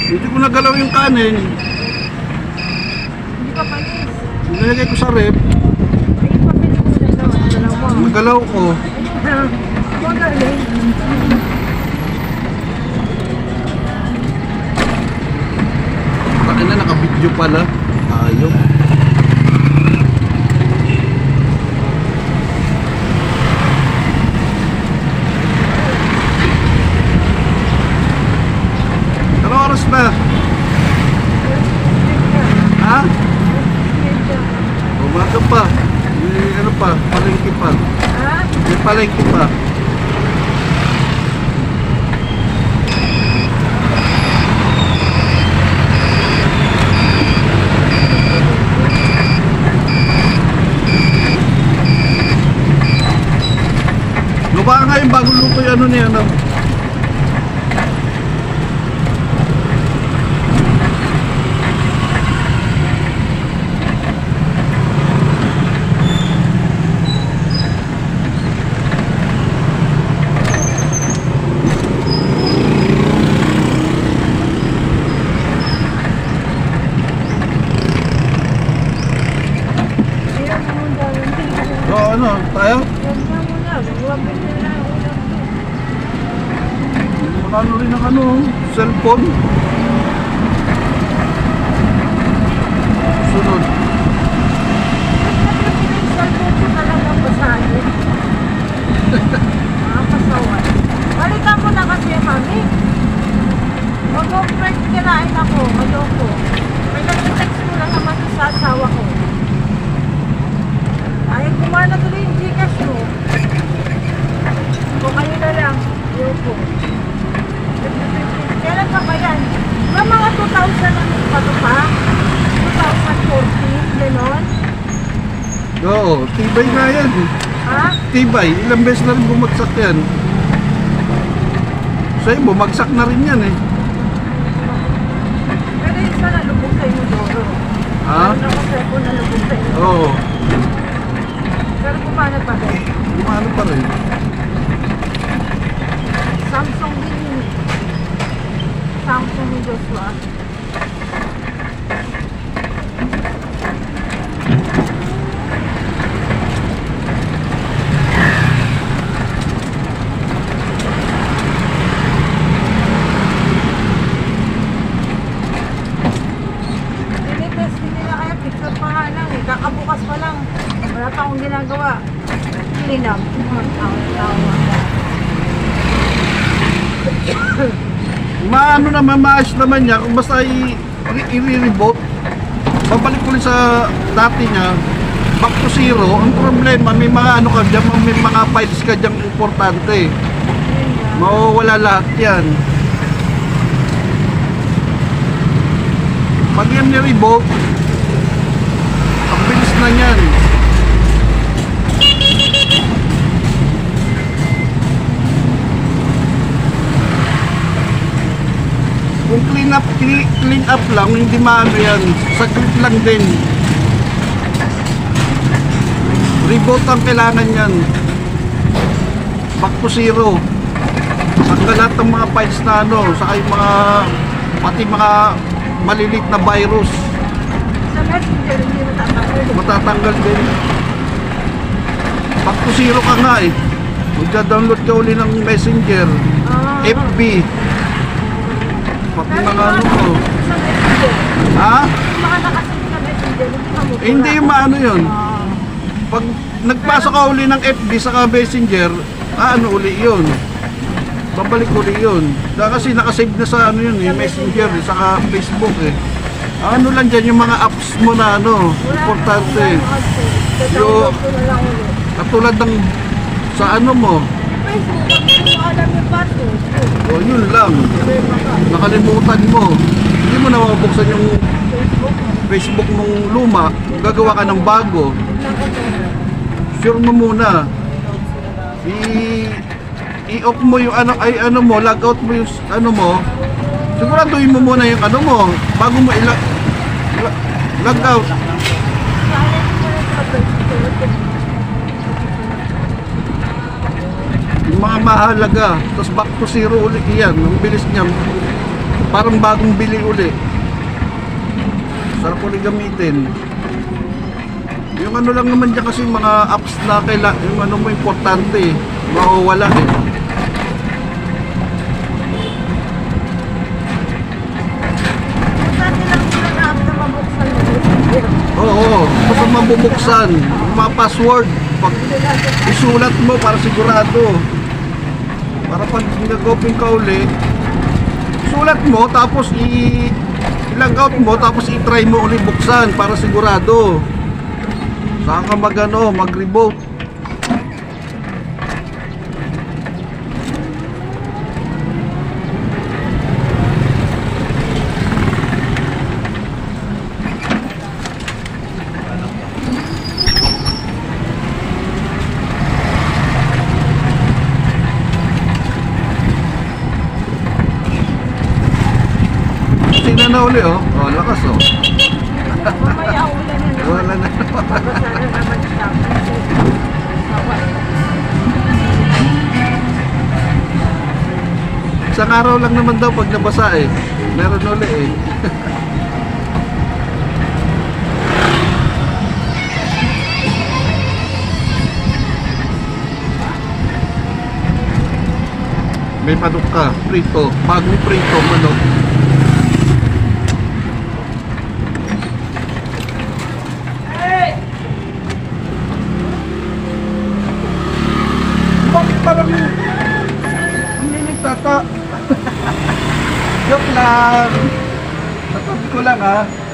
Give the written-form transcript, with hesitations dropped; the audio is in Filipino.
Hindi ko nagalaw yung kanin. Hindi pa panis. Nilagay ko sa rep. Ayun pa pinikunan daw. Dalaw mo. Nagalaw ko. Magaling. Bakit na naka-video pala? Ayaw. Ano oras na? Ha? Umaga pa. May ano pa? Palengke pa. Ha? May palengke pa. Lupa nga yung bagong luto yung ano niya, ano? Ayun mo muna. So ano, tayo? Ayun mo muna. Huwag mo na ulam to. Ano rin ang ano, cellphone. Sunod. Cellphone ko talagang basahin. Mga pasawan. Balikan mo na kasi, mami. Mag-break kinain ako. Ayoko. May nag-text ko lang naman sa asawa ko. Ayaw kumar na tuloy yung Gcash mo. Kung kayo na lang. Ayoko. Kailan pa ba yan? Mga 2000 ano pa ito pa? 2014, gano'n? Oo, tibay nga yan. Ha? Tibay, ilang beses na rin bumagsak yan. Sa'yo, bumagsak na rin yan eh. Pero yung isa nalubog sa inyo, Doro. Ha? Ano ako cellphone nalubog sa inyo. Oo, Pero kumana pa rin. gumano pa rin. Samsung din yun. Samsung ni Joshua. Tinitesting nila kaya picture pa nga lang eh. Kakabukas pa lang. Wala pa akong ginagawa. Clean up. Tawa. Maano naman, maayos naman niya kung basta i-reboot. Babalik ko rin sa dati niya, back to zero. Ang problema, may mga ano ka dyan, may mga files ka dyan importante. Mawawala lahat yan. Pag yan ni-reboot, ang bilis na yan. Kung clean up lang, hindi maano yan. Saglit lang din. Reboot ang kailangan yan. Back to zero. Tanggal lahat ng mga files na ano, saka yung mga, pati mga malilit na virus. Sa messenger, hindi natatanggal. Matatanggal din. Back to zero ka nga eh. Magja-download ka uli ng Messenger, Ah. FB. Pati Pero mga ano ko. sa messenger, Ha? yung mga nakasin sa messenger, hindi ka mukura. Eh, hindi yung maano yun. Ah. Pag nagpasok ka uli ng FB saka Messenger, ano uli yun? Babalik uli yun. Kasi nakasave na sa ano yun eh, Messenger eh, saka Facebook eh. Ano lang dyan yung mga apps mo na ano, importante. Download ko na lang ulit. Katulad ng sa ano mo, Yung Facebook, hindi mo alam yung password. o yun lang, Problema ka. nakalimutan mo. Hindi mo na mabuksan yung Facebook, Facebook nung luma, gagawa ka ng bago. tignan ko muna. Sure mo muna. I-off mo yung ano, ay ano mo, log out mo yung ano mo. Siguraduhin mo muna yung ano mo bago mo log out. Silent ko na sa Facebook. Yung mga mahalaga, tapos back to zero ulit yan. Ang bilis niya. parang bagong bili uli. Sarap ulit gamitin. Yung ano lang naman dyan kasi mga apps na kailangan, yung ano mo importante eh. Mawawala eh. Saan nilang sila na na mabuksan mo Messenger? Oo, basta mabubuksan. Yung mga password, pag isulat mo para sigurado. Para pag nag-open ka uli, sulat mo tapos i-log out mo tapos i-try mo uli buksan para sigurado. Saan ka mag-reboot? Tingnan na uli oh. Oh, lakas oh. Mamaya ulan na naman. Wala na. Basa na naman siya. Sawa. Isang araw lang naman daw pag nabasa eh. Meron uli eh. May manok ka, prito. Bagong prito, manok. Bakit parang hindi nagtata? Joke lang. Tatabi ko lang ha.